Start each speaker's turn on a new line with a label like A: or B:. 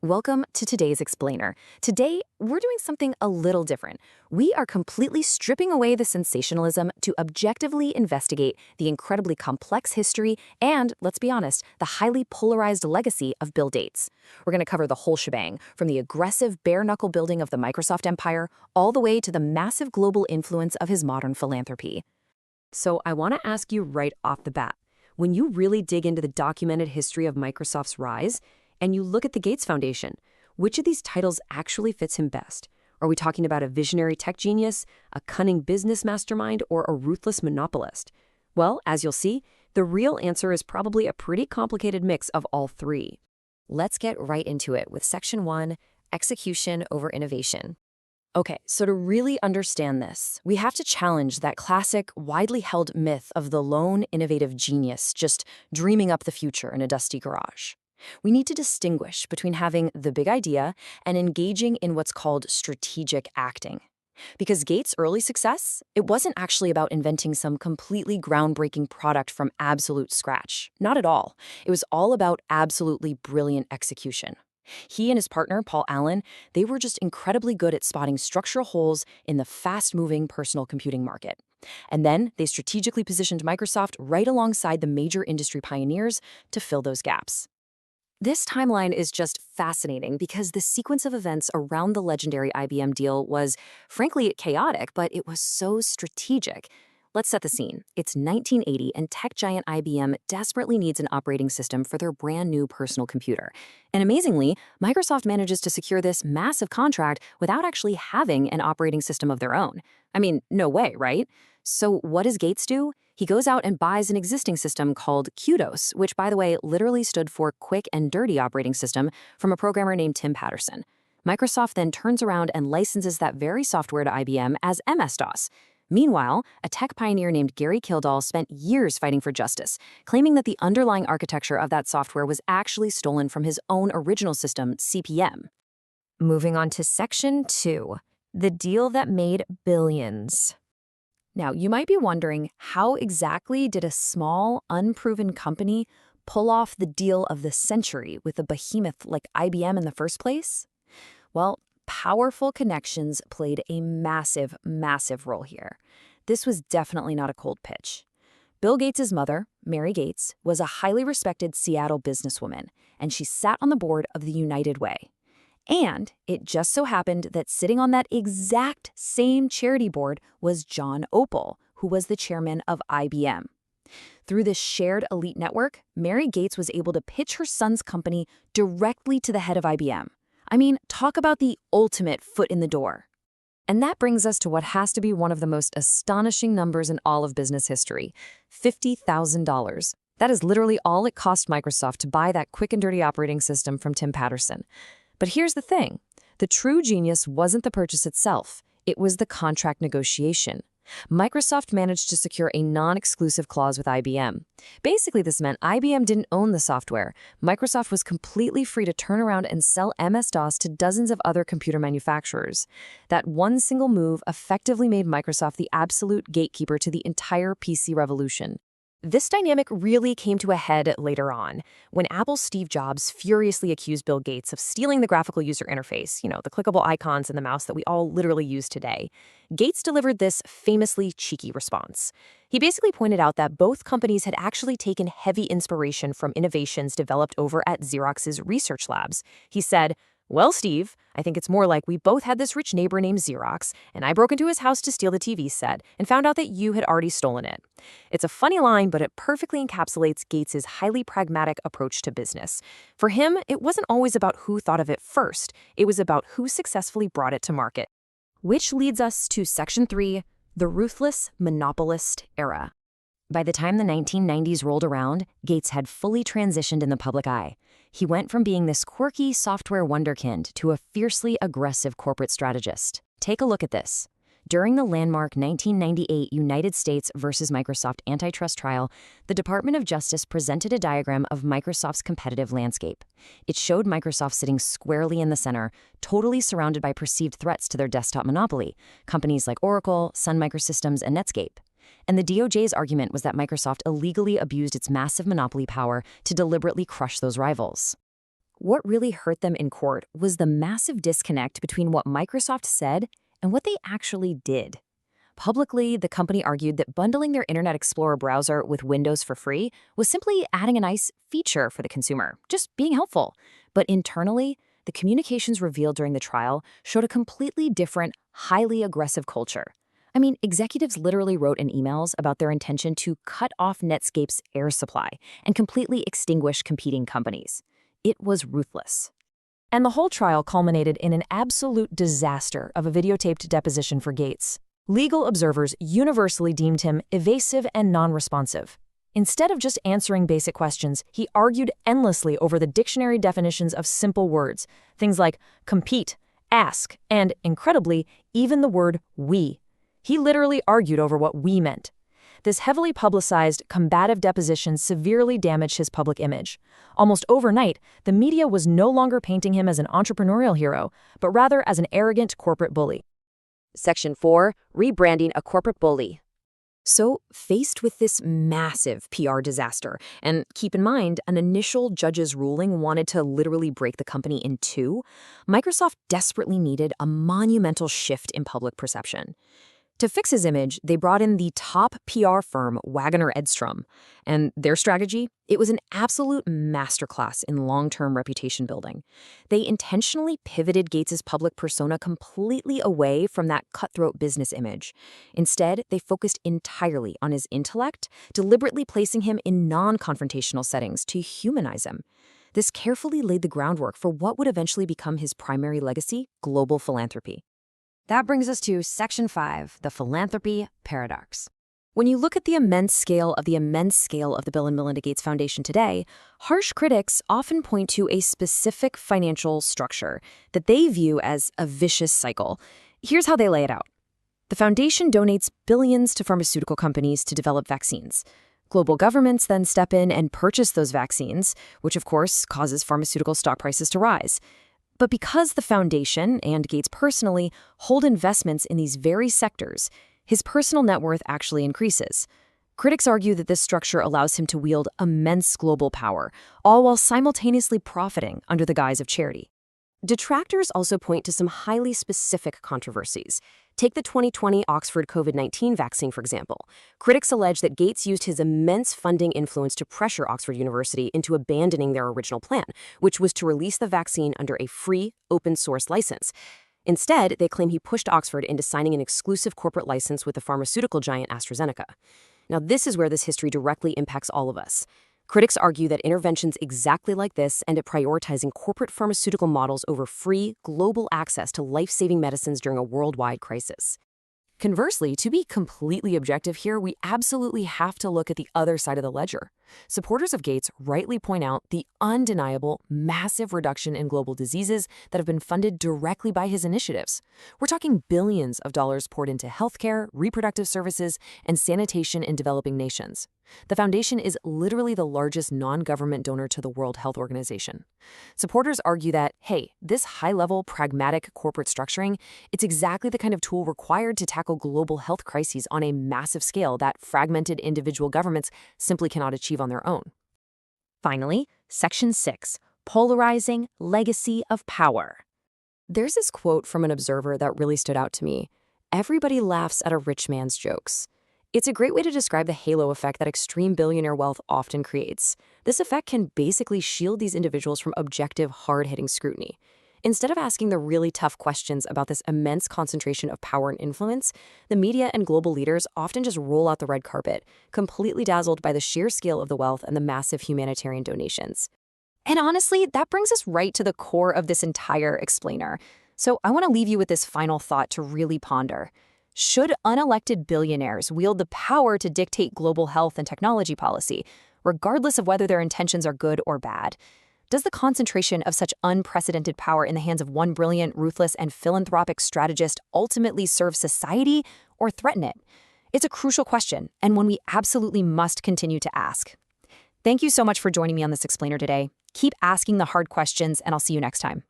A: Welcome to today's Explainer. Today, we're doing something a little different. We are completely stripping away the sensationalism to objectively investigate the incredibly complex history and, let's be honest, the highly polarized legacy of Bill Gates. We're going to cover the whole shebang, from the aggressive bare-knuckle building of the Microsoft empire all the way to the massive global influence of his modern philanthropy. So I want to ask you right off the bat, when you really dig into the documented history of Microsoft's rise, and you look at the Gates Foundation, which of these titles actually fits him best? Are we talking about a visionary tech genius, a cunning business mastermind, or a ruthless monopolist? Well, as you'll see, the real answer is probably a pretty complicated mix of all three. Let's get right into it with Section 1, Execution over Innovation. Okay, so to really understand this, we have to challenge that classic, widely held myth of the lone innovative genius just dreaming up the future in a dusty garage. We need to distinguish between having the big idea and engaging in what's called strategic acting. Because Gates' early success, it wasn't actually about inventing some completely groundbreaking product from absolute scratch. Not at all. It was all about absolutely brilliant execution. He and his partner, Paul Allen, they were just incredibly good at spotting structural holes in the fast-moving personal computing market. And then they strategically positioned Microsoft right alongside the major industry pioneers to fill those gaps. This timeline is just fascinating because the sequence of events around the legendary IBM deal was, frankly, chaotic, but it was so strategic. Let's set the scene. It's 1980, and tech giant IBM desperately needs an operating system for their brand new personal computer. And amazingly, Microsoft manages to secure this massive contract without actually having an operating system of their own. I mean, no way, right? So what does Gates do? He goes out and buys an existing system called QDOS, which, by the way, literally stood for Quick and Dirty Operating System, from a programmer named Tim Patterson. Microsoft then turns around and licenses that very software to IBM as MS-DOS. Meanwhile, a tech pioneer named Gary Kildall spent years fighting for justice, claiming that the underlying architecture of that software was actually stolen from his own original system, CP/M. Moving on to Section 2, the deal that made billions. Now, you might be wondering, how exactly did a small, unproven company pull off the deal of the century with a behemoth like IBM in the first place? Well, powerful connections played a massive, massive role here. This was definitely not a cold pitch. Bill Gates' mother, Mary Gates, was a highly respected Seattle businesswoman, and she sat on the board of the United Way. And it just so happened that sitting on that exact same charity board was John Opal, who was the chairman of IBM. Through this shared elite network, Mary Gates was able to pitch her son's company directly to the head of IBM. I mean, talk about the ultimate foot in the door. And that brings us to what has to be one of the most astonishing numbers in all of business history: $50,000. That is literally all it cost Microsoft to buy that quick and dirty operating system from Tim Patterson. But here's the thing. The true genius wasn't the purchase itself. It was the contract negotiation. Microsoft managed to secure a non-exclusive clause with IBM. Basically, this meant IBM didn't own the software. Microsoft was completely free to turn around and sell MS-DOS to dozens of other computer manufacturers. That one single move effectively made Microsoft the absolute gatekeeper to the entire PC revolution. This dynamic really came to a head later on, when Apple's Steve Jobs furiously accused Bill Gates of stealing the graphical user interface, the clickable icons and the mouse that we all literally use today. Gates delivered this famously cheeky response. He basically pointed out that both companies had actually taken heavy inspiration from innovations developed over at Xerox's research labs. He said, "Well, Steve, I think it's more like we both had this rich neighbor named Xerox, and I broke into his house to steal the TV set and found out that you had already stolen it." It's a funny line, but it perfectly encapsulates Gates' highly pragmatic approach to business. For him, it wasn't always about who thought of it first. It was about who successfully brought it to market. Which leads us to Section 3, the ruthless monopolist era. By the time the 1990s rolled around, Gates had fully transitioned in the public eye. He went from being this quirky software wonderkind to a fiercely aggressive corporate strategist. Take a look at this. During the landmark 1998 United States versus Microsoft antitrust trial, the Department of Justice presented a diagram of Microsoft's competitive landscape. It showed Microsoft sitting squarely in the center, totally surrounded by perceived threats to their desktop monopoly, companies like Oracle, Sun Microsystems, and Netscape. And the DOJ's argument was that Microsoft illegally abused its massive monopoly power to deliberately crush those rivals. What really hurt them in court was the massive disconnect between what Microsoft said and what they actually did. Publicly, the company argued that bundling their Internet Explorer browser with Windows for free was simply adding a nice feature for the consumer, just being helpful. But internally, the communications revealed during the trial showed a completely different, highly aggressive culture. I mean, executives literally wrote in emails about their intention to cut off Netscape's air supply and completely extinguish competing companies. It was ruthless.
B: And the whole trial culminated in an absolute disaster of a videotaped deposition for Gates. Legal observers universally deemed him evasive and non-responsive. Instead of just answering basic questions, he argued endlessly over the dictionary definitions of simple words, things like compete, ask, and, incredibly, even the word we. He literally argued over what we meant. This heavily publicized, combative deposition severely damaged his public image. Almost overnight, the media was no longer painting him as an entrepreneurial hero, but rather as an arrogant corporate bully.
A: Section 4. Rebranding a corporate bully. So, faced with this massive PR disaster, and keep in mind, an initial judge's ruling wanted to literally break the company in two, Microsoft desperately needed a monumental shift in public perception. To fix his image, they brought in the top PR firm Wagner Edstrom, and their strategy? It was an absolute masterclass in long-term reputation building. They intentionally pivoted Gates's public persona completely away from that cutthroat business image. Instead, they focused entirely on his intellect, deliberately placing him in non-confrontational settings to humanize him. This carefully laid the groundwork for what would eventually become his primary legacy, global philanthropy. That brings us to Section 5, the Philanthropy Paradox. When you look at the immense scale of the Bill and Melinda Gates Foundation today, harsh critics often point to a specific financial structure that they view as a vicious cycle. Here's how they lay it out. The foundation donates billions to pharmaceutical companies to develop vaccines. Global governments then step in and purchase those vaccines, which of course causes pharmaceutical stock prices to rise. But because the foundation, and Gates personally, hold investments in these very sectors, his personal net worth actually increases. Critics argue that this structure allows him to wield immense global power, all while simultaneously profiting under the guise of charity. Detractors also point to some highly specific controversies. Take the 2020 Oxford COVID-19 vaccine, for example. Critics allege that Gates used his immense funding influence to pressure Oxford University into abandoning their original plan, which was to release the vaccine under a free, open-source license. Instead, they claim he pushed Oxford into signing an exclusive corporate license with the pharmaceutical giant AstraZeneca. Now, this is where this history directly impacts all of us. Critics argue that interventions exactly like this end up prioritizing corporate pharmaceutical models over free, global access to life-saving medicines during a worldwide crisis. Conversely, to be completely objective here, we absolutely have to look at the other side of the ledger. Supporters of Gates rightly point out the undeniable, massive reduction in global diseases that have been funded directly by his initiatives. We're talking billions of dollars poured into healthcare, reproductive services, and sanitation in developing nations. The foundation is literally the largest non-government donor to the World Health Organization. Supporters argue that, hey, this high-level, pragmatic corporate structuring, it's exactly the kind of tool required to tackle global health crises on a massive scale that fragmented individual governments simply cannot achieve on their own. Finally, Section 6, Polarizing Legacy of Power. There's this quote from an observer that really stood out to me. Everybody laughs at a rich man's jokes. It's a great way to describe the halo effect that extreme billionaire wealth often creates. This effect can basically shield these individuals from objective, hard-hitting scrutiny. Instead of asking the really tough questions about this immense concentration of power and influence, the media and global leaders often just roll out the red carpet, completely dazzled by the sheer scale of the wealth and the massive humanitarian donations. And honestly, that brings us right to the core of this entire explainer. So I want to leave you with this final thought to really ponder. Should unelected billionaires wield the power to dictate global health and technology policy, regardless of whether their intentions are good or bad? Does the concentration of such unprecedented power in the hands of one brilliant, ruthless, and philanthropic strategist ultimately serve society or threaten it? It's a crucial question, and one we absolutely must continue to ask. Thank you so much for joining me on this explainer today. Keep asking the hard questions, and I'll see you next time.